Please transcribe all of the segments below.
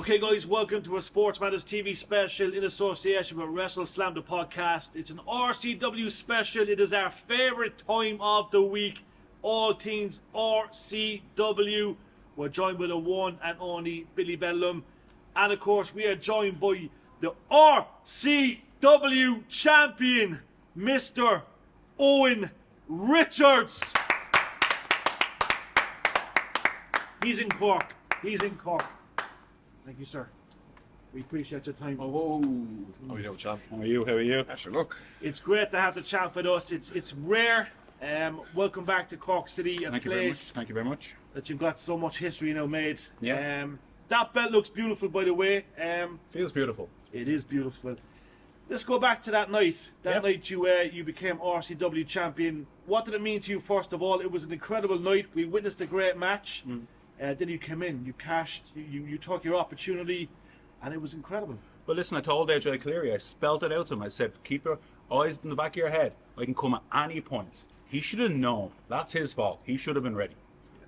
Okay guys, welcome to a Sports Matters TV special in association with Wrestle Slam the podcast. It's an RCW special. It is our favourite time of the week. All things RCW. We're joined by the one and only Billy Bedlam. And of course we are joined by the RCW champion, Mr. Owen Richards. He's in Cork. Thank you, sir. We appreciate your time. Oh, how are you, champ? How are you? Sure, look. It's great to have the champ with us. It's rare. Welcome back to Cork City, a place Thank you very much. that you've got so much history now made. Yeah. That belt looks beautiful, by the way. Feels beautiful. It is beautiful. Let's go back to that night. That night you became RCW champion. What did it mean to you, first of all? It was an incredible night. We witnessed a great match. Then you came in, you cashed, you took your opportunity, and it was incredible. Well, listen, I told AJ Cleary, I spelt it out to him. I said, keep your eyes in the back of your head. I can come at any point. He should have known. That's his fault. He should have been ready.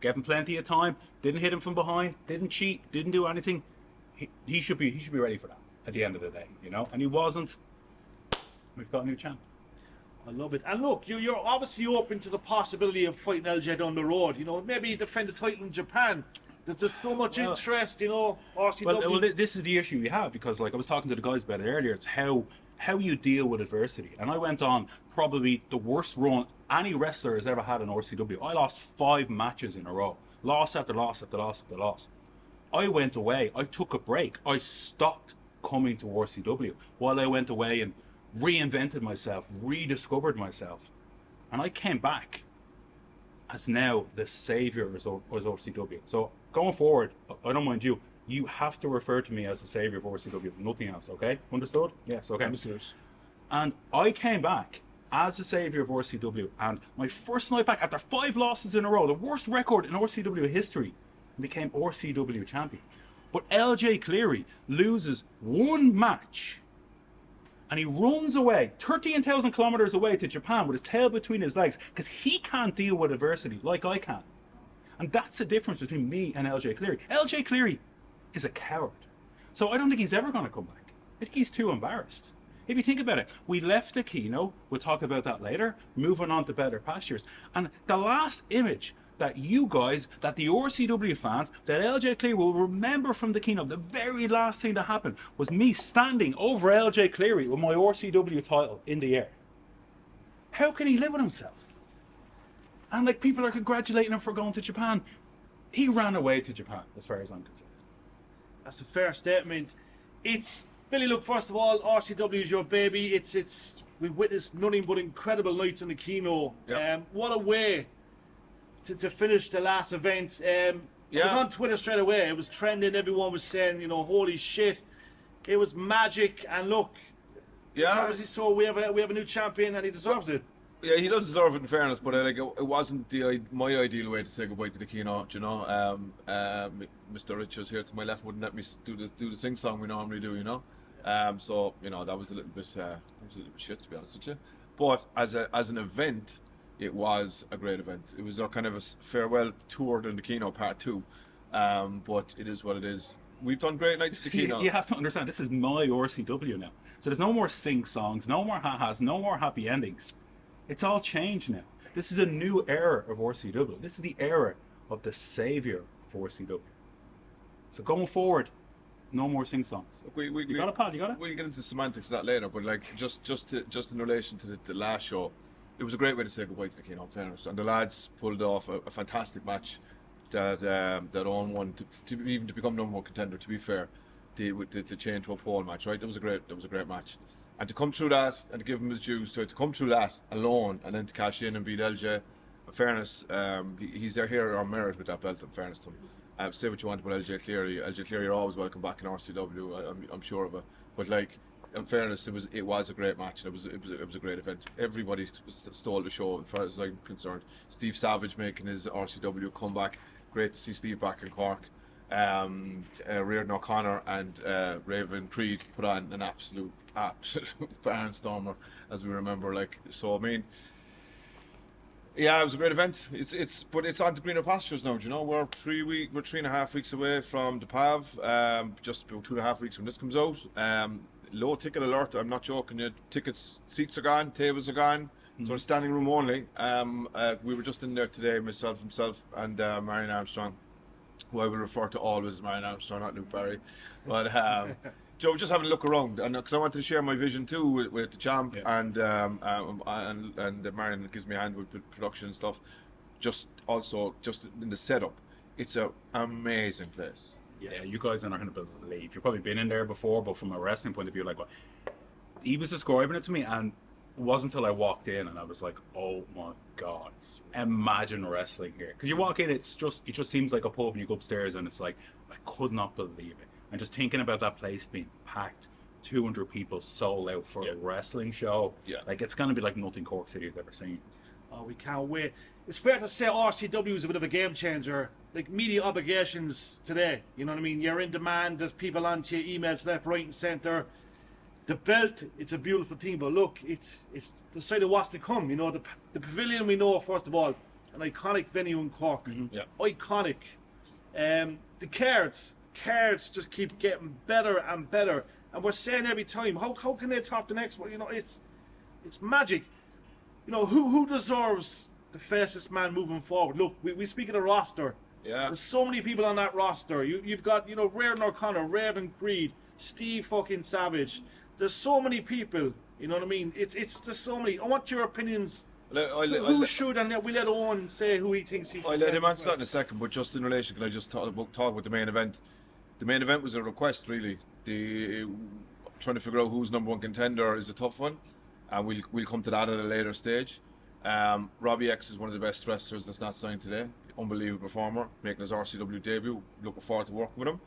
Gave him plenty of time. Didn't hit him from behind. Didn't cheat. Didn't do anything. He should be ready for that at the end of the day, you know. And he wasn't. We've got a new champ. I love it. And look, you're obviously open to the possibility of fighting LJ down the road. You know, maybe defend the title in Japan. There's just so much interest, you know, RCW. Well, this is the issue we have, because like I was talking to the guys about it earlier. It's how you deal with adversity. And I went on probably the worst run any wrestler has ever had in RCW. I lost 5 matches in a row. Loss after loss after loss after loss. I went away. I took a break. I stopped coming to RCW while I went away and reinvented myself, rediscovered myself, and I came back as now the saviour of RCW. So going forward, I don't mind you. You have to refer to me as the saviour of RCW, nothing else. Okay, understood? Yes. Okay. Understood. And I came back as the saviour of RCW, and my first night back after 5 losses in a row, the worst record in RCW history, became RCW champion. But LJ Cleary loses 1 match. And he runs away, 13,000 kilometers away to Japan with his tail between his legs, because he can't deal with adversity like I can. And that's the difference between me and LJ Cleary. LJ Cleary is a coward. So I don't think he's ever going to come back. I think he's too embarrassed. If you think about it, we left Aquino, we'll talk about that later, moving on to better pastures. And the last image that you guys, that the RCW fans, that LJ Cleary will remember from the keynote, the very last thing that happened was me standing over LJ Cleary with my RCW title in the air. How can he live with himself? And like, people are congratulating him for going to Japan. He ran away to Japan, as far as I'm concerned. That's a fair statement. It's Billy. Look, first of all, RCW is your baby. We've witnessed nothing but incredible nights in the Kino. Yep. What a way to finish the last event. It was on Twitter straight away. It was trending. Everyone was saying, you know, holy shit, it was magic. And look, obviously, so we have a new champion, and he deserves it. Yeah, he does deserve it, in fairness, but it wasn't my ideal way to say goodbye to the keynote. You know, Mr. Richards here to my left wouldn't let me do the sing song we normally do. You know, so you know that was a little bit shit, to be honest with you. But as an event, it was a great event. It was our kind of a farewell tour to the Kino Part 2. But it is what it is. We've done great nights to Kino. You have to understand, this is my RCW now. So there's no more sing songs, no more ha-has, no more happy endings. It's all changed now. This is a new era of RCW. This is the era of the saviour of RCW. So going forward, no more sing songs. You got it, Pat? You got it? We'll get into the semantics of that later, but like just in relation to the last show, it was a great way to say goodbye to the Kino, in fairness. And the lads pulled off a fantastic match that Owen won to become number 1 contender. To be fair, the chain to a pole match, right? That was a great match. And to come through that and to give him his dues, to come through that alone and then to cash in and beat LJ, in fairness, he's there here on merit with that belt. In fairness to him, say what you want about LJ Cleary. LJ Cleary are always welcome back in RCW. I'm sure of it. But like, in fairness, it was a great match. It was a great event. Everybody stole the show, as far as I'm concerned. Steve Savage making his RCW comeback. Great to see Steve back in Cork. Reardon O'Connor and Raven Creed put on an absolute barnstormer, as we remember. Like, so I mean, Yeah, it was a great event. But it's on to greener pastures now. Do you know, we're 3.5 weeks away from the PAV. Just about 2.5 weeks when this comes out. Low ticket alert. I'm not joking. Seats are gone, tables are gone. So it's standing room only. We were just in there today, myself, himself, and Marion Armstrong, who I will refer to always as Marion Armstrong, not Luke Barry. But Joe, just having a look around, and because I wanted to share my vision too with the champ, and Marion gives me a hand with production and stuff. Just in the setup, it's an amazing place. Yeah, you guys are not going to believe. You've probably been in there before, but from a wrestling point of view, like what he was describing it to me, and it wasn't until I walked in and I was like, "Oh my God, imagine wrestling here!" Because you walk in, it just seems like a pub, and you go upstairs, and it's like I could not believe it. And just thinking about that place being packed, 200 people sold out for a wrestling show. Yeah, like it's going to be like nothing Cork City has ever seen. Oh, we can't wait. It's fair to say RCW is a bit of a game changer. Like media obligations today, you know what I mean? You're in demand, there's people on to you, emails left, right and centre. The belt, it's a beautiful thing, but look, it's the side of what's to come. You know, the pavilion, we know, first of all, an iconic venue in Cork. Mm-hmm. Yeah. Iconic. The cards just keep getting better and better. And we're saying every time, how can they top the next one? You know, it's magic. You know, who deserves the fastest man moving forward? Look, we speak of the roster. Yeah. There's so many people on that roster. You've got, Reardon O'Connor, Raven Creed, Steve fucking Savage. There's so many people. You know what I mean? There's so many. I want your opinions. Who should, and we let Owen say who he thinks he. I'll let him answer that in a second, but just in relation, can I just talk about the main event? The main event was a request, really. Trying to figure out who's number one contender is a tough one, and we'll come to that at a later stage. Robbie X is one of the best wrestlers that's not signed today. Unbelievable performer, making his RCW debut. Looking forward to working with him.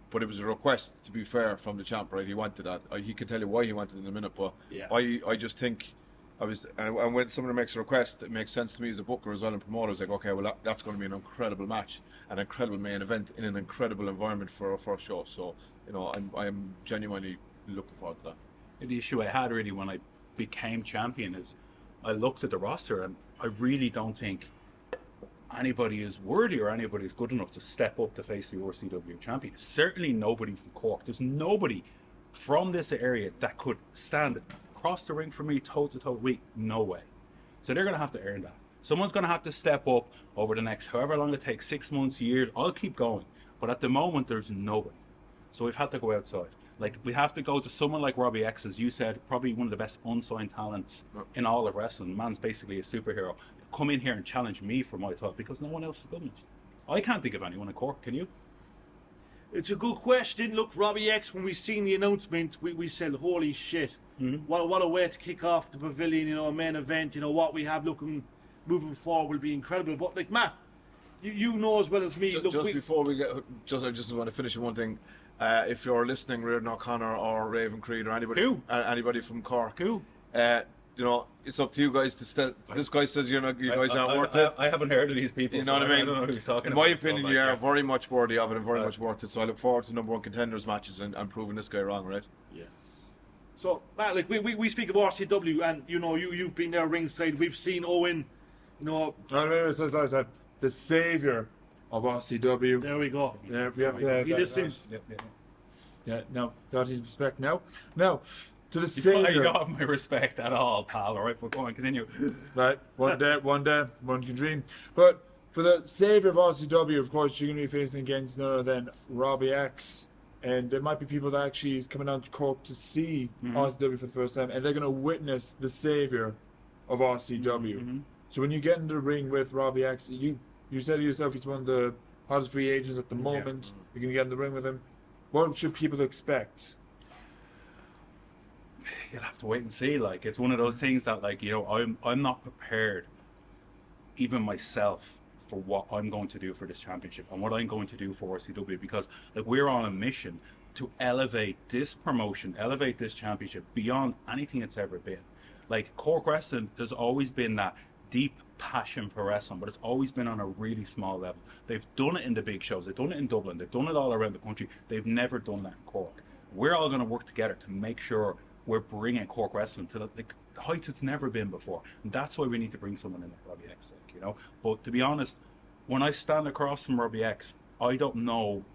But it was a request, to be fair, from the champ, right? He wanted that. He can tell you why he wanted it in a minute, but I just think and when someone makes a request, it makes sense to me as a booker as well and promoter. It's like, okay, well that's going to be an incredible match, an incredible main event in an incredible environment for our first show. So I'm genuinely looking forward to that. The issue I had really when I became champion is I looked at the roster and I really don't think anybody is worthy or anybody is good enough to step up to face the RCW champion. Certainly nobody from Cork. There's nobody from this area that could stand across the ring for me toe to toe week. No way. So they're going to have to earn that. Someone's going to have to step up over the next however long it takes, 6 months, years. I'll keep going. But at the moment, there's nobody. So we've had to go outside. Like, we have to go to someone like Robbie X, as you said, probably one of the best unsigned talents in all of wrestling. Man's basically a superhero. Come in here and challenge me for my title because no one else is good enough. I can't think of anyone in Cork, can you? It's a good question. Look, Robbie X, when we seen the announcement, we said, holy shit. Mm-hmm. What a way to kick off the pavilion, a main event. What we have moving forward will be incredible. But like Matt, you know as well as me. Before we get, I just want to finish with one thing. If you're listening, Reardon O'Connor or Raven Creed or anybody from Cork, it's up to you guys to step. This guy says you guys aren't worth it. I haven't heard of these people. You know what I mean? I don't know who he's talking In about. my opinion, you are very much worthy of it and very much worth it. So I look forward to number one contenders matches and proving this guy wrong, right? Yeah. So Matt, like we speak of RCW, and you've been there ringside. We've seen Owen. The savior of RCW. There we go. Yeah, we have to. He listens. Yeah. No, got his respect now. No. To the You savior. don't have my respect at all, pal. All right, we're going. Continue. Right, one day, one can dream. But for the savior of RCW, of course, you're going to be facing against none other than Robbie X. And there might be people that actually is coming down to Cork to see RCW for the first time, and they're going to witness the savior of RCW. Mm-hmm. So when you get in the ring with Robbie X, you said to yourself he's one of the hottest free agents at the moment. Yeah. You're going to get in the ring with him. What should people expect? You'll have to wait and see. Like, it's one of those things that, like, I'm not prepared, even myself, for what I'm going to do for this championship and what I'm going to do for RCW, because like we're on a mission to elevate this promotion, elevate this championship beyond anything it's ever been. Like, Cork wrestling, there's always been that deep passion for wrestling, but it's always been on a really small level. They've done it in the big shows. They've done it in Dublin. They've done it all around the country. They've never done that in Cork. We're all going to work together to make sure we're bringing Cork wrestling to the heights it's never been before. And that's why we need to bring someone in like Robbie X, like, you know. But to be honest, when I stand across from Robbie X, I don't know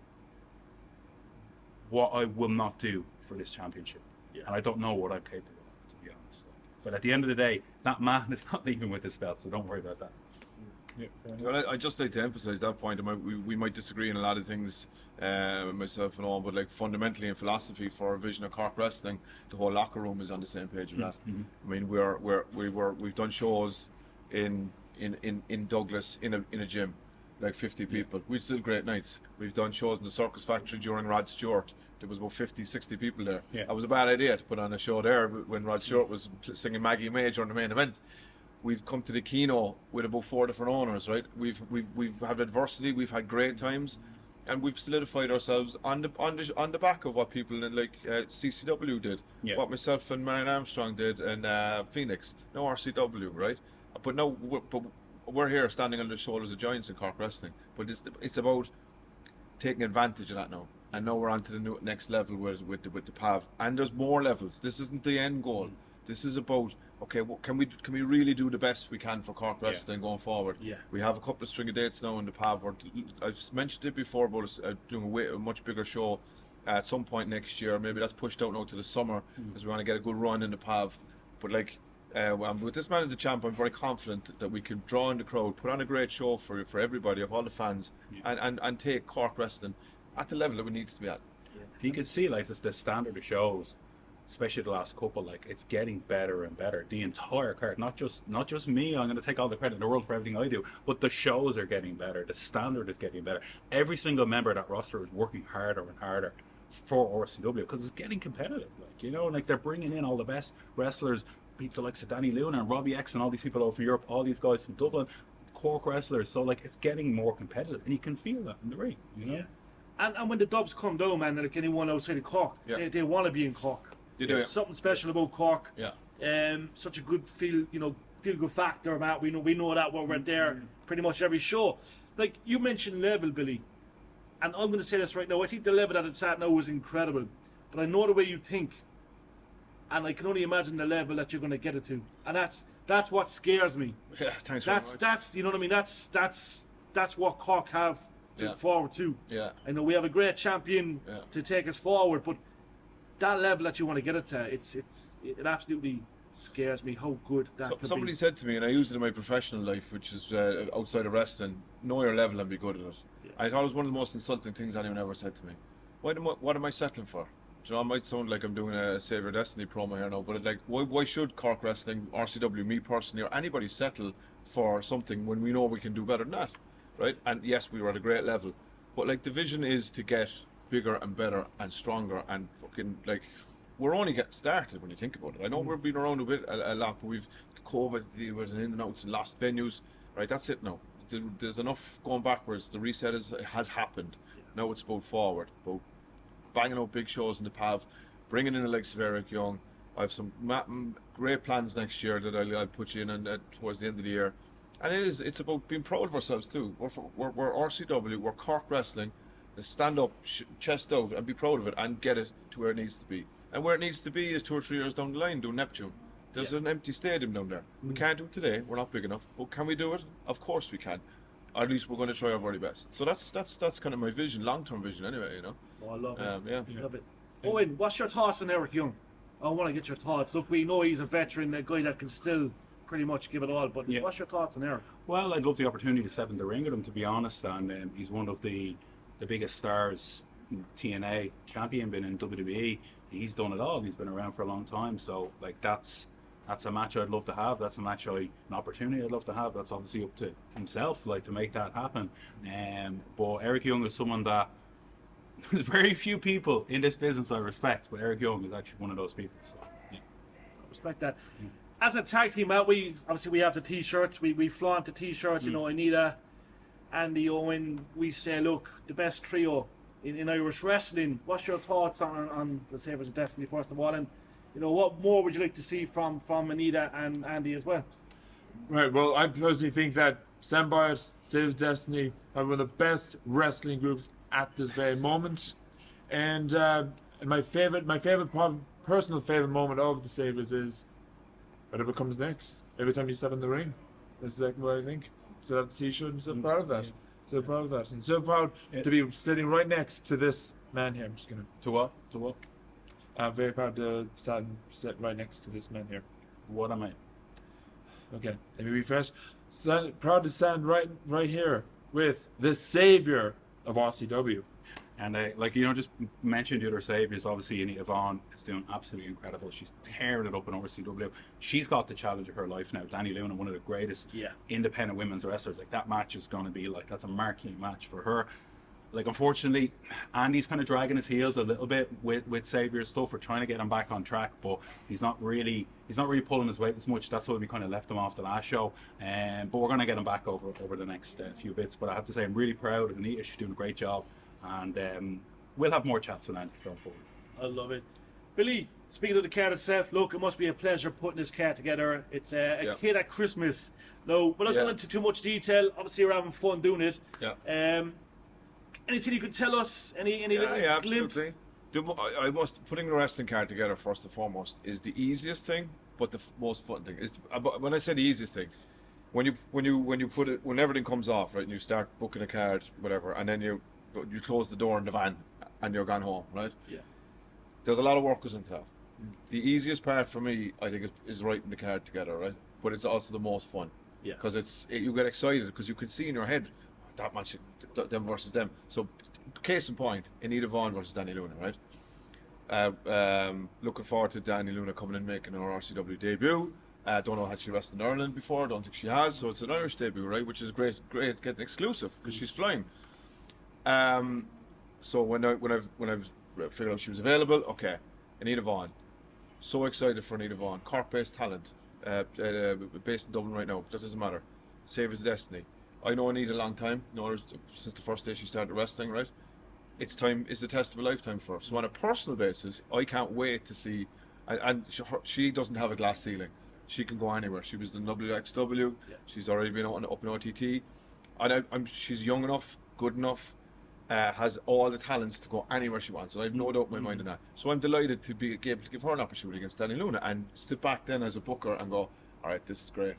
what I will not do for this championship. Yeah. And I don't know what I'm capable of, to be honest. But at the end of the day, that man is not leaving with his belt, so don't worry about that. Yeah, fair enough. Well, I just like to emphasise that point. We might disagree in a lot of things, myself and all, but like fundamentally in philosophy for our vision of Cork wrestling, the whole locker room is on the same page with that. I mean, we've done shows in Douglas in a gym, like 50 people. We'd still great nights. We've done shows in the Circus Factory during Rod Stewart. There was about 50, 60 people there. Yeah. That was a bad idea to put on a show there when Rod Stewart was singing Maggie May during the main event. We've come to the Kino with about 4 different owners, right? We've had adversity, we've had great times, and we've solidified ourselves on the back of what people like CCW did, what myself and Marion Armstrong did, and Phoenix, no RCW, right? But no, we're here standing on the shoulders of giants in Cork wrestling. But it's about taking advantage of that now. And now we're on to the next level with the PAV, and there's more levels. This isn't the end goal. This is about, okay, well, can we really do the best we can for Cork wrestling going forward? Yeah. We have a couple of string of dates now in the PAV. I've mentioned it before about us doing a much bigger show at some point next year. Maybe that's pushed out now to the summer because we want to get a good run in the PAV. But like with this man as the champ, I'm very confident that we can draw in the crowd, put on a great show for everybody, of all the fans, and take Cork wrestling at the level that it needs to be at. You can see like the standard of shows, especially the last couple, like it's getting better and better. The entire card, not just me. I'm going to take all the credit in the world for everything I do, but the shows are getting better. The standard is getting better. Every single member of that roster is working harder and harder for RCW because it's getting competitive. Like, you know, like they're bringing in all the best wrestlers, beat the likes of Danny Luna and Robbie X and all these people over Europe, all these guys from Dublin, Cork wrestlers. So like it's getting more competitive, and you can feel that in the ring. You know. Yeah. And when the Dubs come down, man, like anyone outside of Cork, they want to be in Cork. There's something special about Cork. Yeah. Such a good feel good factor, Matt. We know that when we're there pretty much every show. Like you mentioned level, Billy, and I'm going to say this right now. I think the level that it's at now is incredible, but I know the way you think, and I can only imagine the level that you're going to get it to, and that's what scares me. Yeah, thanks very much. That's you know what I mean. That's what Cork have to look forward to. Yeah. I know we have a great champion to take us forward, but that level that you want to get it to, it absolutely scares me how good that could somebody be. said to me, and I use it in my professional life, which is outside of wrestling, know your level and be good at it. Yeah. I thought it was one of the most insulting things anyone ever said to me. What am I settling for? Do you know, it might sound like I'm doing a Save Your Destiny promo here now, but why should Cork wrestling, RCW, me personally, or anybody settle for something when we know we can do better than that, right? And yes, we were at a great level, but like the vision is to get bigger and better and stronger, and fucking like we're only getting started when you think about it. I know we've been around a lot, but we've COVID, there was an in and outs and lost venues, right? That's it now. There's enough going backwards. The reset has happened. Now it's about forward, about banging out big shows in the PAV, bringing in the likes of Eric Young. I have some great plans next year that I'll put you in towards the end of the year, and it's about being proud of ourselves too. We're RCW, we're Cork wrestling. Stand up, chest out, and be proud of it, and get it to where it needs to be. And where it needs to be is 2 or 3 years down the line, doing Neptune. There's an empty stadium down there. We can't do it today. We're not big enough. But can we do it? Of course we can. Or at least we're going to try our very best. So that's kind of my vision, long-term vision, anyway. You know. Oh, I love it. Yeah. Love it. Owen, what's your thoughts on Eric Young? I want to get your thoughts. Look, we know he's a veteran, a guy that can still pretty much give it all. But what's your thoughts on Eric? Well, I'd love the opportunity to step in the ring with him, to be honest. And he's one of the biggest stars, TNA champion, been in WWE. He's done it all. He's been around for a long time. So like that's a match I'd love to have. That's an opportunity I'd love to have. That's obviously up to himself, like, to make that happen. But Eric Young is someone that there's very few people in this business I respect, but Eric Young is actually one of those people. So yeah. I respect that. As a tag team, Matt, we have the t-shirts. We flaunt the t-shirts. You know, Anita, Andy, Owen. We say, look, the best trio in Irish wrestling. What's your thoughts on the Sabres of Destiny, first of all, and you know, what more would you like to see from Anita and Andy as well? Right, well, I personally think that Stand By It, Sabres of Destiny are one of the best wrestling groups at this very moment. And my personal favorite moment of the Sabres is whatever comes next. Every time you step in the ring, that's exactly what I think. So that's the T-shirt. I'm so proud of that. So proud of that. And so proud to be sitting right next to this man here. I'm just gonna. To what? To what? I'm very proud to sit right next to this man here. What am I? Okay, let me refresh. Proud to stand right here with the savior of RCW. And just mentioned the other saviors. Obviously, Anita Vaughn is doing absolutely incredible. She's tearing it up in RCW. She's got the challenge of her life now. Danny Luna, one of the greatest independent women's wrestlers. Like, that match is going to be like, that's a marquee match for her. Like, unfortunately, Andy's kind of dragging his heels a little bit with Savior stuff. We're trying to get him back on track, but he's not really pulling his weight as much. That's why we kind of left him off the last show. But we're going to get him back over the next few bits. But I have to say, I'm really proud of Anita. She's doing a great job, and we'll have more chats with Andy going forward. I love it. Billy, speaking of the card itself, look, it must be a pleasure putting this card together. It's a kid at Christmas. No, we're not going into too much detail. Obviously, you're having fun doing it. Yeah. Anything you could tell us? Any little glimpse? Absolutely. Putting the wrestling card together first and foremost is the easiest thing, but the most fun thing is. When I say the easiest thing, when you put it, when everything comes off, right, and you start booking a card, whatever, and then you close the door in the van and you're gone home, right? Yeah. There's a lot of work goes into that. The easiest part for me, I think, is writing the card together, right? But it's also the most fun. Yeah. Because you get excited because you can see in your head that match, them versus them. So, case in point, Anita Vaughn versus Danny Luna, right? Looking forward to Danny Luna coming in making her RCW debut. Don't know, had she wrestled in Ireland before? Don't think she has. So it's an Irish debut, right? Which is great getting exclusive because she's flying. So when I figured out she was available, okay, Anita Vaughn. So excited for Anita Vaughn, Cork-based talent, based in Dublin right now. That doesn't matter. Save his destiny. I know Anita a long time. Know her since the first day she started wrestling. Right, it's the test of a lifetime for her. So on a personal basis, I can't wait to see. And she doesn't have a glass ceiling. She can go anywhere. She was in WXW. Yeah. She's already been up in OTT, and she's young enough, good enough, has all the talents to go anywhere she wants. And I have no doubt in my mind in that. So I'm delighted to be able to give her an opportunity against Danny Luna and sit back then as a booker and go, all right, this is great.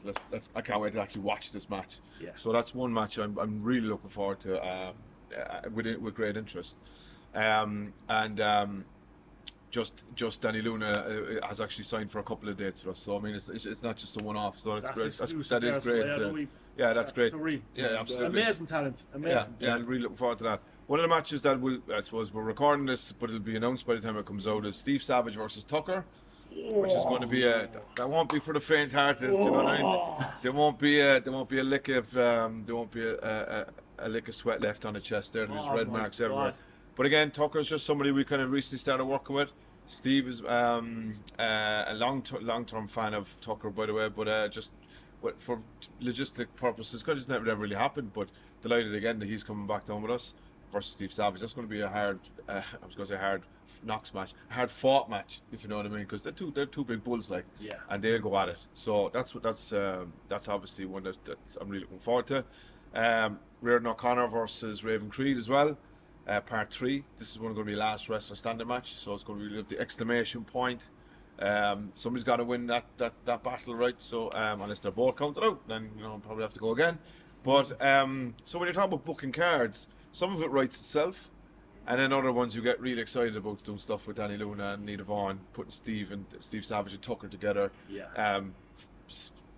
I can't wait to actually watch this match. Yeah. So that's one match I'm really looking forward to with great interest. Just Danny Luna has actually signed for a couple of dates with us. So I mean, it's not just a one-off. So that's great. That is great. That's great. Yeah, absolutely. Amazing talent. Amazing. Yeah, I'm really looking forward to that. One of the matches that I suppose we're recording this, but it'll be announced by the time it comes out, is Steve Savage versus Tucker. Which is going to be that won't be for the faint-hearted. You know what I mean? There won't be a lick of a lick of sweat left on the chest there. There's red marks everywhere. God. But again, Tucker's just somebody we kind of recently started working with. Steve is a long-term fan of Tucker, by the way, but just for logistic purposes, because it's never really happened. But delighted again that he's coming back down with us versus Steve Savage. That's going to be a hard, I was going to say hard knocks match, a hard fought match, if you know what I mean, because they're two big bulls, like, and they'll go at it. So that's obviously one that I'm really looking forward to. Reardon O'Connor versus Raven Creed as well, part 3. This is going to be the last wrestler standing match, so it's going to be the exclamation point. Somebody's got to win that battle, right? So unless they're both counted out, then probably have to go again. But so when you're talking about booking cards, some of it writes itself, and then other ones you get really excited about doing stuff with Danny Luna and Anita Vaughn, putting Steve Savage and Tucker together,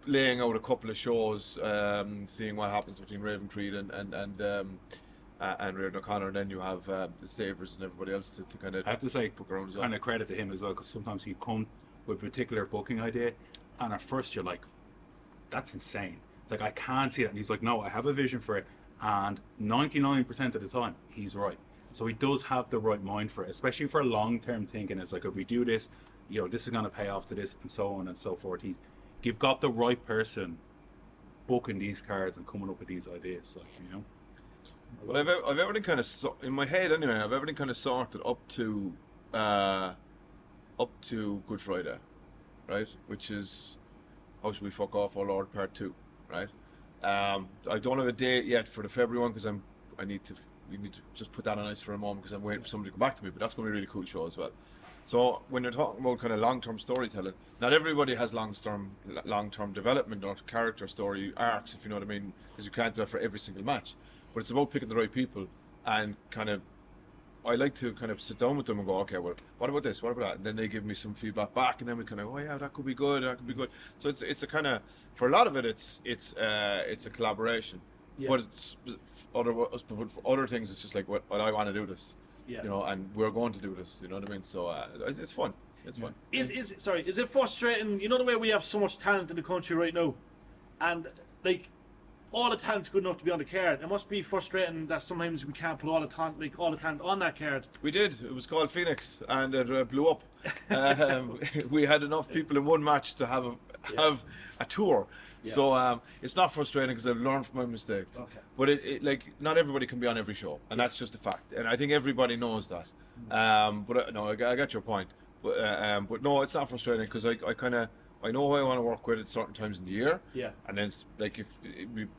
laying out a couple of shows, seeing what happens between Raven Creed and Reardon O'Connor, and then you have the Savers and everybody else to kind of. I have to say, book around as well. Kind of credit to him as well, because sometimes he come with a particular booking idea, and at first you're like, "That's insane." It's like, I can't see that, and he's like, "No, I have a vision for it." And 99% of the time, he's right. So he does have the right mind for it, especially for long-term thinking. It's like, if we do this, this is going to pay off to this, and so on and so forth. You've got the right person booking these cards and coming up with these ideas, Well, I've everything kind of in my head anyway. I've everything kind of sorted up to Good Friday, right? Which is How Should We Fuck Off, Our Lord Part 2, right? I don't have a date yet for the February one because we need to just put that on ice for a moment because I'm waiting for somebody to come back to me. But that's going to be a really cool show as well. So when you're talking about kind of long-term storytelling, not everybody has long-term development or character story arcs, if you know what I mean, because you can't do that for every single match. But it's about picking the right people and kind of, I like to kind of sit down with them and go, okay, well, what about this? What about that? And then they give me some feedback back, and then we kind of, oh yeah, that could be good. That could be good. So it's a kind of, for a lot of it, it's a collaboration. Yeah. But for other things, it's just like, what I want to do this, Yeah. you know, and we're going to do this. You know what I mean? So it's fun. It's fun. Is it frustrating? You know the way we have so much talent in the country right now, and like all the talent's good enough to be on the card. It must be frustrating that sometimes we can't put all the talent on that card. We did. It was called Phoenix, and it blew up. We had enough people in one match to have a tour. Yeah. So it's not frustrating because I've learned from my mistakes. Okay. But it like not everybody can be on every show, and that's just a fact. And I think everybody knows that. But no, I got your point. But no, it's not frustrating because I know who I want to work with at certain times in the year. Yeah. And then like if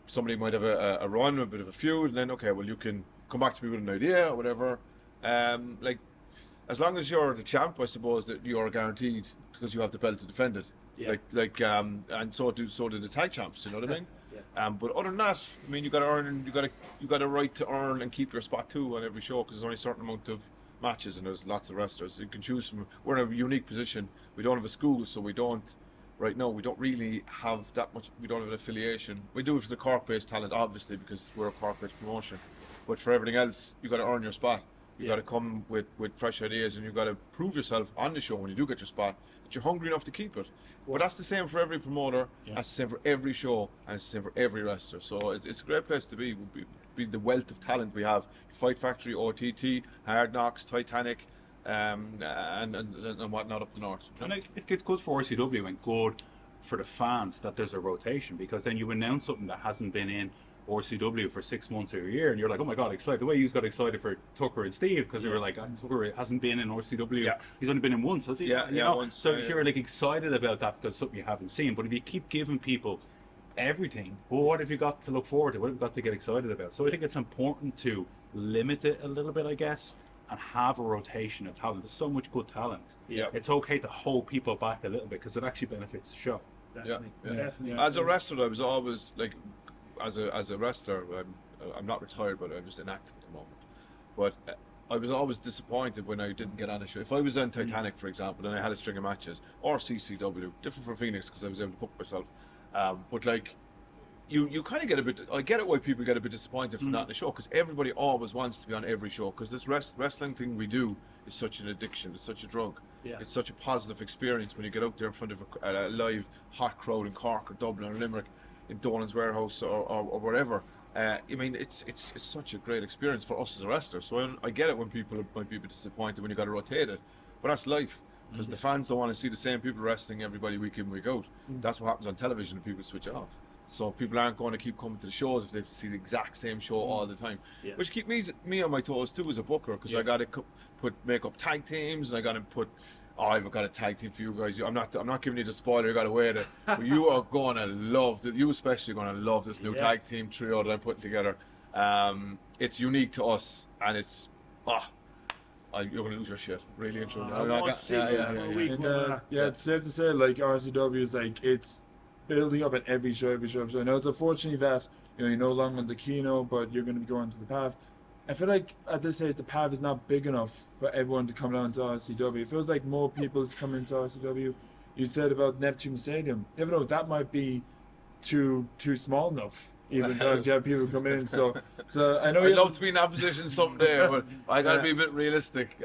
somebody might have a run, a bit of a feud, and then okay, well you can come back to me with an idea or whatever. Like as long as you're the champ, I suppose that you're guaranteed because you have the belt to defend it. Yeah. And so do the tag champs. You know what I mean? Yeah. But other than that, I mean, you got to earn, you got a right to earn and keep your spot too on every show because there's only a certain amount of matches and there's lots of wrestlers. You can choose from. We're in a unique position. We don't have a school, so we don't. Right now, we don't really have that much. We don't have an affiliation. We do it for the Cork-based talent, obviously, because we're a Cork-based promotion. But for everything else, you got to earn your spot. You got to come with fresh ideas, and you got to prove yourself on the show when you do get your spot that you're hungry enough to keep it. But that's the same for every promoter. Yeah. That's the same for every show, and it's the same for every wrestler. So it's a great place to be. Be the wealth of talent we have. Fight Factory, OTT, Hard Knocks, Titanic, and whatnot up the north. And it's good for RCW and good for the fans that there's a rotation because then you announce something that hasn't been in RCW for 6 months or a year and you're like, oh my god, excited. The way you got excited for Tucker and Steve because they were like, Tucker hasn't been in RCW. Yeah. He's only been in once, has he? Yeah, you know? once. So if you're like excited about that because something you haven't seen, but if you keep giving people everything, well, what have you got to look forward to? What have you got to get excited about? So I think it's important to limit it a little bit, I guess, and have a rotation of talent. There's so much good talent. Yeah. It's okay to hold people back a little bit because it actually benefits the show. Definitely. Yeah. Definitely. As a wrestler, I was always like, as a wrestler, I'm not retired, but I'm just inactive at the moment. But I was always disappointed when I didn't get on a show. If I was on Titanic, for example, and I had a string of matches, or CCW, different from Phoenix because I was able to book myself. But like, you kind of get a bit. I get it why people get a bit disappointed from not in the show because everybody always wants to be on every show because this wrestling thing we do is such an addiction. It's such a drug. Yeah. It's such a positive experience when you get out there in front of a live hot crowd in Cork or Dublin or Limerick, in Donan's Warehouse or wherever. I mean, it's such a great experience for us as a wrestler. So I get it when people might be a bit disappointed when you got to rotate it, but that's life. Because the fans don't want to see the same people wrestling everybody week in, week out. That's what happens on television, and people switch it off. So people aren't going to keep coming to the shows if they see the exact same show all the time, which keep me on my toes too as a booker because I got to make up tag teams and I got to put. Oh, I've got a tag team for you guys. I'm not giving you the spoiler. You got to wait it. But you are going to love it. You especially going to love this new tag team trio that I'm putting together. It's unique to us, and it's you're going to lose your shit. Really and truly. It's safe to say like RCW is like it's building up at every show. So I know it's unfortunately that you're no longer on the Kino, but you're going to be going to the PAV. I feel like at this stage the PAV is not big enough for everyone to come down to RCW. It feels like more people is coming to RCW. You said about Neptune Stadium. Even though that might be too small enough, even though you have people come in. So I know I'd love to be in that position someday, but I got to be a bit realistic.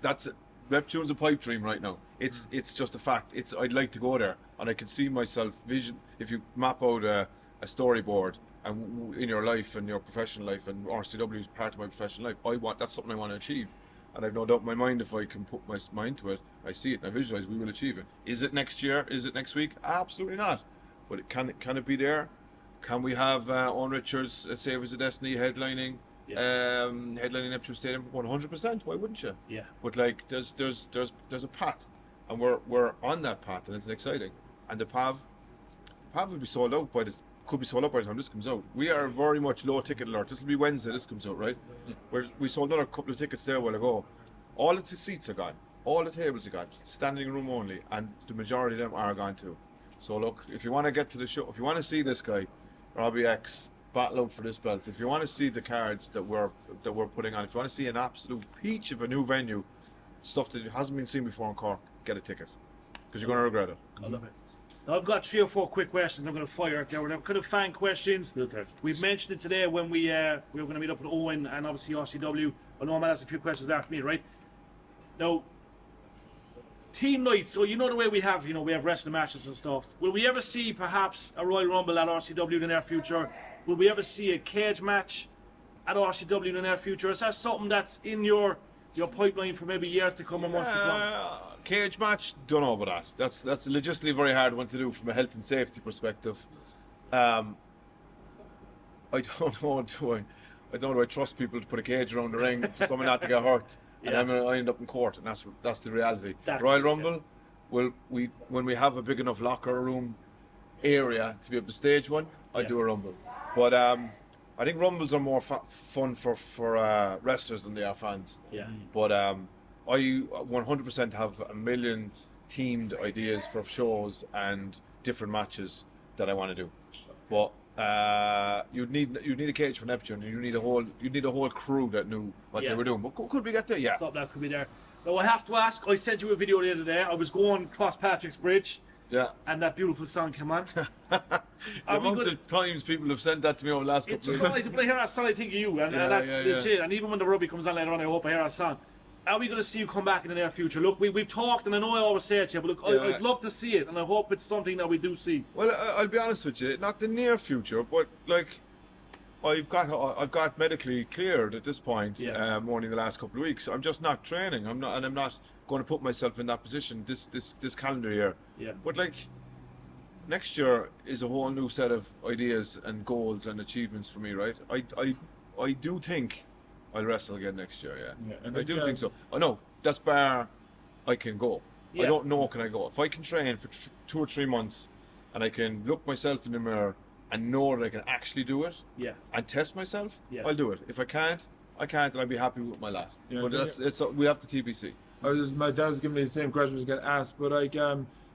That's it. Neptune's a pipe dream right now. It's just a fact. I'd like to go there, and I can see myself vision. If you map out a storyboard. And in your life and your professional life, and RCW is part of my professional life, that's something I want to achieve. And I've no doubt in my mind if I can put my mind to it, I see it and I visualize we will achieve it. Is it next year? Is it next week? Absolutely not. But can it be there? Can we have Owen Richards, let's say, as a Destiny headlining Neptune Stadium? 100%. Why wouldn't you? Yeah. But like, there's a path, and we're on that path, and it's exciting. And the PAV will be sold out could be sold up by the time this comes out. We are very much low ticket alert. This will be Wednesday, this comes out, right? We sold another couple of tickets there a while ago. All of the seats are gone. all the tables you got, standing room only, and the majority of them are gone too. So look, if you want to get to the show, if you want to see this guy, Robbie X, battle out for this belt, if you want to see the cards that we're putting on, if you want to see an absolute peach of a new venue, stuff that hasn't been seen before in Cork, get a ticket, because you're going to regret it. I love it. Now, I've got 3 or 4 quick questions I'm going to fire out there. They're kind of fan questions. We've mentioned it today when we were going to meet up with Owen and obviously RCW. I know Matt has a few questions after me, right? Now, team nights, so you know the way we have wrestling matches and stuff. Will we ever see perhaps a Royal Rumble at RCW in the near future? Will we ever see a cage match at RCW in the near future? Is that something that's in your pipeline for maybe years to come or months to come? Cage match, don't know about that. That's a logistically very hard one to do from a health and safety perspective. I don't know. Do I trust people to put a cage around the ring for someone not to get hurt? And I'm going to end up in court, and that's the reality. Royal Rumble, when we have a big enough locker room area to be able to stage one, I do a Rumble. But I think Rumbles are more fun for wrestlers than they are fans. Yeah. But I 100% have a million themed ideas for shows and different matches that I want to do. But you'd need a cage for Neptune, and you need a whole crew that knew what they were doing. But could we get there? Yeah. Something that could be there. Now I have to ask. I sent you a video the other day. I was going across Patrick's Bridge. Yeah. And that beautiful song came on. The amount of times people have sent that to me over the last couple of years. When I hear that song, I think of you, and that's legit. And even when the rugby comes on later on, I hope I hear that song. Are we going to see you come back in the near future? Look, we've talked, and I know I always say it to you, but look, I'd love to see it, and I hope it's something that we do see. Well, I'll be honest with you, not the near future, but like I've got medically cleared at this point. Only the last couple of weeks. I'm just not training. I'm not going to put myself in that position this calendar year. Yeah. But like next year is a whole new set of ideas and goals and achievements for me, right? I do think I'll wrestle again next year, and I do think so. I know that's bar I can go. I don't know can I go. If I can train for 2 or 3 months and I can look myself in the mirror and know that I can actually do it and test myself, I'll do it. If I can't, and I'll be happy with my lad. But we have the TBC. My dad was giving me the same question I was going to ask, but like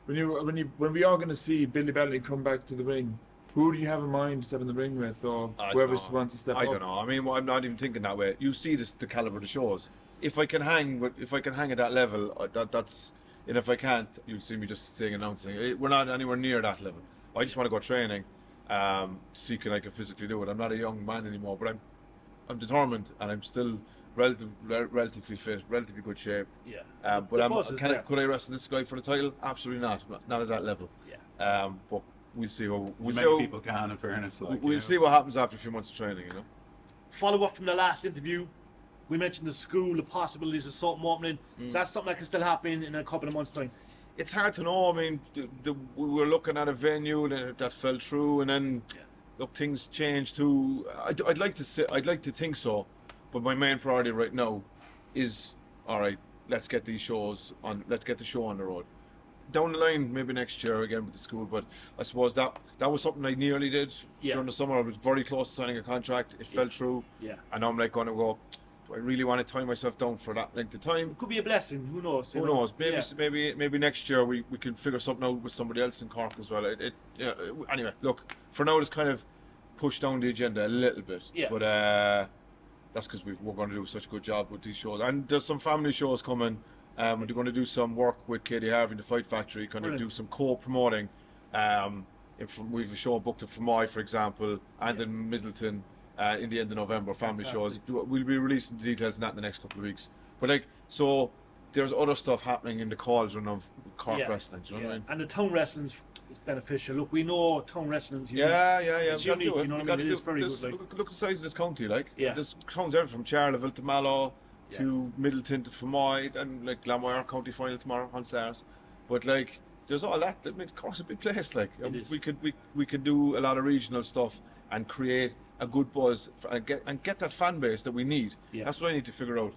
when we are going to see Billy Bedlam come back to the ring, who do you have in mind to step in the ring with, or whoever wants to step up? I don't know. I mean, I'm not even thinking that way. You see the caliber of the shows. If I can hang at that level, that's. And if I can't, you'll see me just announcing. We're not anywhere near that level. I just want to go training, see can I can physically do it. I'm not a young man anymore, but I'm determined, and I'm still relatively fit, relatively good shape. Yeah. But could I wrestle this guy for the title? Absolutely not. Not at that level. Yeah. But we'll see. People can, in fairness. We'll see what happens after a few months of training, Follow up from the last interview. We mentioned the school, the possibilities of something opening. So that's something that can still happen in a couple of months' time. It's hard to know. I mean, we were looking at a venue that fell through, and then look, things changed too. I'd like to think so, but my main priority right now is all right. Let's get these shows on. Let's get the show on the road. Down the line, maybe next year again with the school, but I suppose that was something I nearly did during the summer. I was very close to signing a contract. It fell through, and now I'm like going to go. Do I really want to tie myself down for that length of time? It could be a blessing. Who knows? Who knows? Maybe next year we can figure something out with somebody else in Cork as well. Anyway, look, for now it's kind of pushed down the agenda a little bit, but that's because we're going to do such a good job with these shows, and there's some family shows coming. We're going to do some work with Katie Harvey in the Fight Factory, kind of do some co-promoting. We have a show booked at Fermoy, for example, and in Middleton in the end of November, family shows. We'll be releasing the details on that in the next couple of weeks. But so there's other stuff happening in the cauldron of Cork wrestling, do you know what I mean? And the town wrestling's beneficial. Look, we know town wrestling's unique. It's unique, you know what I mean? It is very good. Look at the size of this county, there's towns everywhere from Charleville to Mallow to Middleton to Fermoy, and Glanmire County final tomorrow on Stars. But there's all that. I mean, Cork's a big place. We could do a lot of regional stuff and create a good buzz and get that fan base that we need. That's what I need to figure out.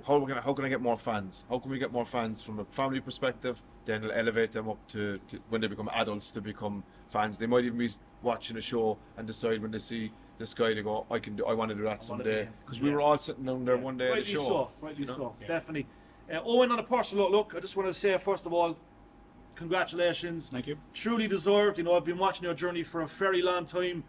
How can I get more fans? How can we get more fans from a family perspective? Then it'll elevate them up to when they become adults to become fans. They might even be watching a show and decide when they see this guy, they go, I want to do that someday. Because we were all sitting down there one day at the show. Rightly so, definitely. Owen, on a personal look, I just want to say, first of all, congratulations. Thank you. Truly deserved. I've been watching your journey for a very long time.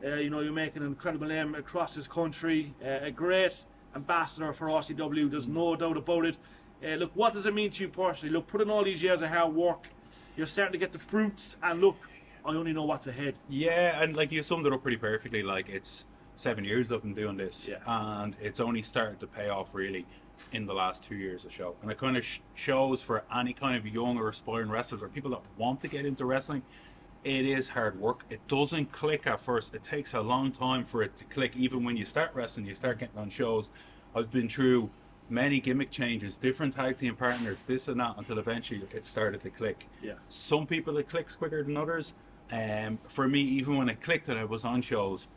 You're making an incredible name across this country. A great ambassador for RCW, there's no doubt about it. Look, what does it mean to you personally? Look, put in all these years of hard work, you're starting to get the fruits, and look, I only know what's ahead. Yeah, and like you summed it up pretty perfectly. Like, it's 7 years I've been doing this, and it's only started to pay off really in the last 2 years of show. And it kind of shows for any kind of young or aspiring wrestlers or people that want to get into wrestling, it is hard work. It doesn't click at first. It takes a long time for it to click. Even when you start wrestling, you start getting on shows. I've been through many gimmick changes, different tag team partners, this and that, until eventually it started to click. Yeah. Some people it clicks quicker than others. For me, even when it clicked and I was on shows,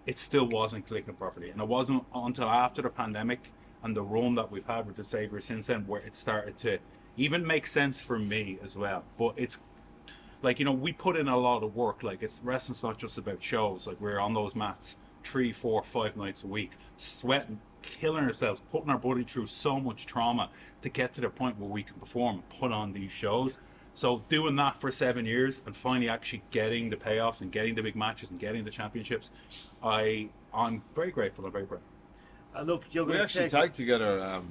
it still wasn't clicking properly. And it wasn't until after the pandemic and the run that we've had with the Savior since then where it started to even make sense for me as well. But it's like, we put in a lot of work. Like, it's wrestling's not just about shows. Like, we're on those mats 3, 4, 5 nights a week, sweating, killing ourselves, putting our body through so much trauma to get to the point where we can perform and put on these shows. So doing that for 7 years and finally actually getting the payoffs and getting the big matches and getting the championships, I'm very grateful. I'm very proud. Look, you're We going actually to take tagged together.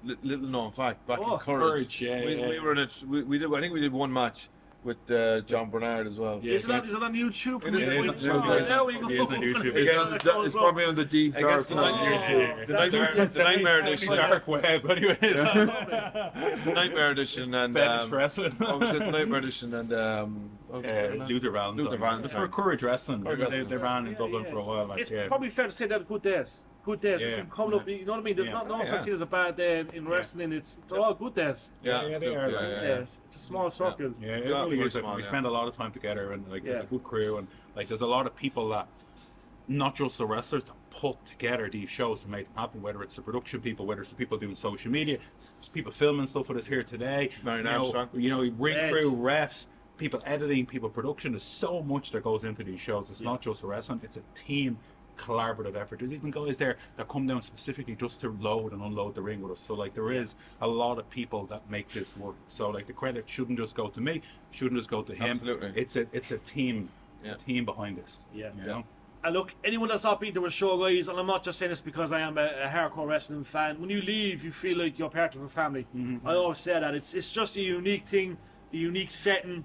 Little known fact, back in Courage. Yeah, we were in it. We did. I think we did one match with John Bernard as well. Yeah. Is it on YouTube? It is on YouTube. There we go. It is on YouTube. It's probably on the deep dark Against the side of Nightmare- YouTube. the Nightmare Edition. Dark web, anyway. It's the Nightmare Edition and Fetish wrestling. what was it? The Nightmare Edition and Luther Valentine. Luther Valentine. It's for Courage Wrestling. Courage Wrestling. They ran in Dublin for a while. Like, It's probably fair to say that good days. Good days. Yeah. It's been coming up. You know what I mean? There's Yeah. no such thing as a bad day in wrestling. It's all good days. Yeah, Yeah, they absolutely, are, yeah, like, yeah, Good days. It's a small circle. Yeah, it Exactly. really is. Small, We yeah. spend a lot of time together, and like there's Yeah. a good crew, and like there's a lot of people that, not just the wrestlers, that put together these shows to make them happen. Whether it's the production people, whether it's the people doing social media, there's people filming stuff with us here today. Marion Armstrong. Ring Edge. crew, refs, people editing, people production. There's so much that goes into these shows. It's not just wrestling; it's a team. Collaborative effort. There's even guys there that come down specifically just to load and unload the ring with us. So like there is a lot of people that make this work. So like the credit shouldn't just go to me, shouldn't just go to him. Absolutely. It's a team. Yeah. It's a team behind this. Yeah. You know? And look, anyone that's not been to a show, guys, and I'm not just saying this because I am a hardcore wrestling fan, when you leave, you feel like you're part of a family. I always say that. It's just a unique thing, a unique setting.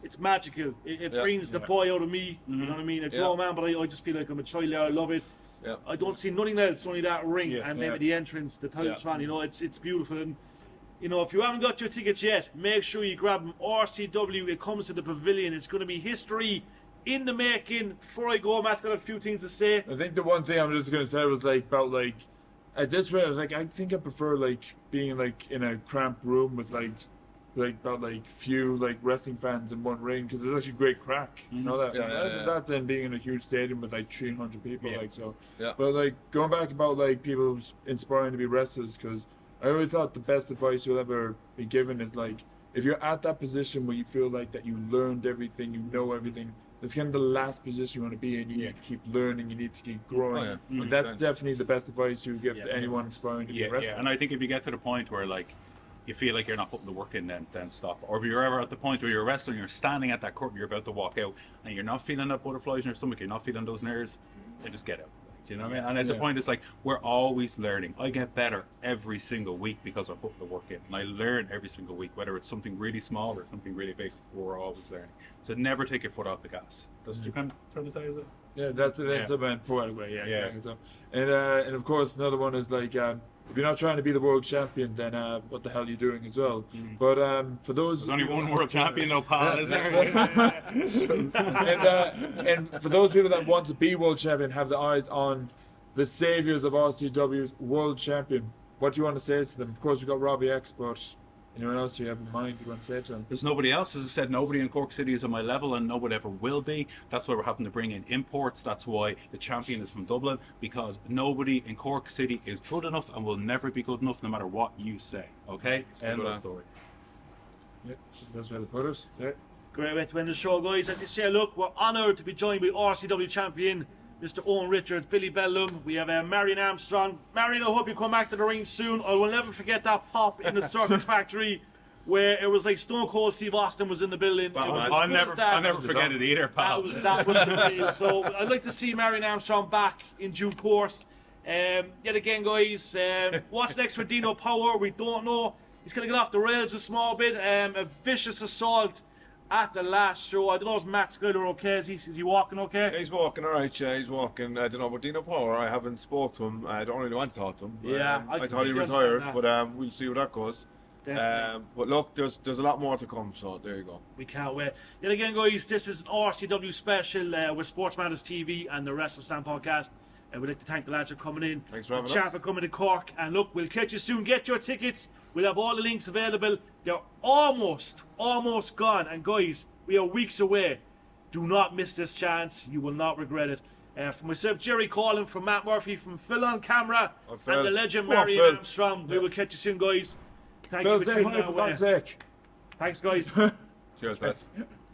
It's magical. It Yeah. brings the boy out of me. You know what I mean? A grown man, but I just feel like I'm a child there. I love it. Yeah. I don't see nothing else, only that ring Yeah. and maybe the entrance, the Titantron. Yeah. It's beautiful. And if you haven't got your tickets yet, make sure you grab them. RCW. It comes to the pavilion. It's going to be history in the making. Before I go, Matt's got a few things to say. I think the one thing I'm just gonna say was about at this rate, I think I prefer being in a cramped room with few wrestling fans in one ring, because there's actually great crack. You know that. Yeah. That than being in a huge stadium with 300 people. Yeah. Yeah. But going back about people inspiring to be wrestlers, because I always thought the best advice you'll ever be given is if you're at that position where you feel that you learned everything, you know everything. It's kind of the last position you want to be in. You need to keep learning. You need to keep growing. Oh, yeah. And that's definitely the best advice you give to anyone aspiring to be a wrestler. And I think if you get to the point where you feel like you're not putting the work in, then stop. Or if you're ever at the point where you're wrestling, you're standing at that curtain, you're about to walk out, and you're not feeling that butterflies in your stomach, you're not feeling those nerves, then just get out. Do you know what I mean? And at the point, it's we're always learning. I get better every single week because I put the work in, and I learn every single week, whether it's something really small or something really big. We're always learning. So never take your foot off the gas. That's what you kind of trying to say, is it? Yeah, that's a poetic way. Yeah, Yeah. exactly. So, and of course, another one is if you're not trying to be the world champion, then what the hell are you doing as well? But for those, There's only one world champion, though, pal, is there? and for those people that want to be world champion, have the eyes on the saviors of RCW's world champion. What do you want to say to them? Of course, we've got Robbie X, but anyone else you have in mind you want to say to them? There's nobody else. As I said, nobody in Cork City is on my level, and nobody ever will be. That's why we're having to bring in imports. That's why the champion is from Dublin, because nobody in Cork City is good enough and will never be good enough no matter what you say. Okay? End of story. Yeah, that's the best way to put it. Yeah. Great way to end the show, guys. As you say, look, we're honoured to be joined by RCW champion Mr. Owen Richards, Billy Bedlam. We have Marion Armstrong. Marion, I hope you come back to the ring soon. I will never forget that pop in the Circus Factory where it was like Stone Cold Steve Austin was in the building. It was as I'll good as that. never forget it either, pal. That was real. So I'd like to see Marion Armstrong back in due course. Yet again, guys, what's next for Dino Power? We don't know. He's going to get off the rails a small bit. A vicious assault at the last show. I don't know if Matt Skyler okay. Is he walking okay? He's walking alright, yeah, he's walking. I don't know about Dino Power. I haven't spoke to him. I don't really want to talk to him. Yeah, I thought he completely retired, understand but we'll see where that goes. Definitely. But look, there's a lot more to come, so there you go. We can't wait. Yet again, guys, this is an RCW special with Sports Matters TV and the Wrestle Stand podcast. And we'd like to thank the lads for coming in. Thanks for having Chat us. for coming to Cork. And look, we'll catch you soon. Get your tickets. We'll have all the links available. They're almost gone. And guys, we are weeks away. Do not miss this chance. You will not regret it. For myself, Jerry Collin, from Matt Murphy, from Phil on camera, Oh, Phil. and the legend Come on, Marion Phil. Armstrong. We will catch you soon, guys. Thank Phil, you for say tuning hi in. for God's sake. Thanks, guys. Cheers, lads.